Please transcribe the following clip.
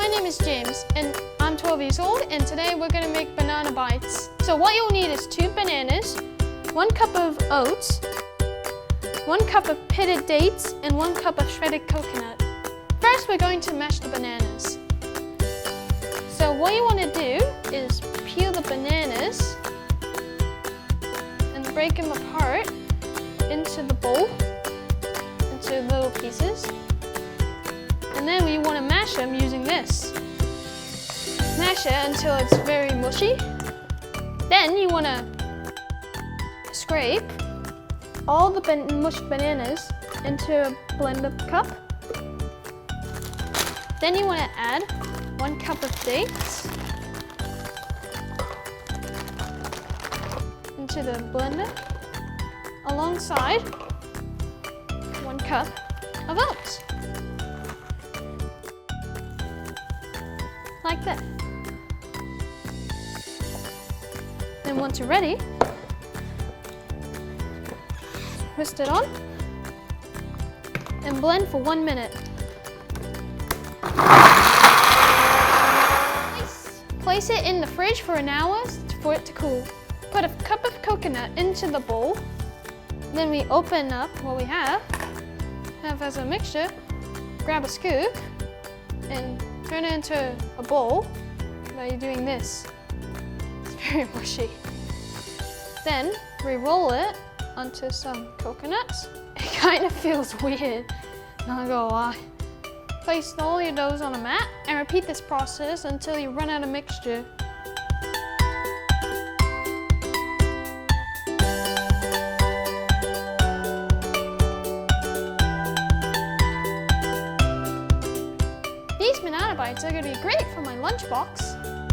my name is James and I'm 12 years old, and today we're going to make banana bites. So what you'll need is 2 bananas, 1 cup of oats, 1 cup of pitted dates, and 1 cup of shredded coconut. First we're going to mash the bananas. So what you want to do is peel the bananas and break them apart into the bowl, into little pieces. And then we want to mash them using this. Mash it until it's very mushy. Then you want to scrape all the mushed bananas into a blender cup. Then you want to add 1 cup of dates into the blender alongside 1 cup of oats. Like that. Then once you're ready, twist it on and blend for 1 minute. Place it in the fridge for an hour for it to cool. Put a cup of coconut into the bowl. Then we open up what we have as a mixture, grab a scoop and turn it into a bowl by doing this. It's very mushy. Then re-roll it onto some coconuts. It kind of feels weird, not gonna lie. Place all your doughs on a mat and repeat this process until you run out of mixture. These banana bites are going to be great for my lunchbox.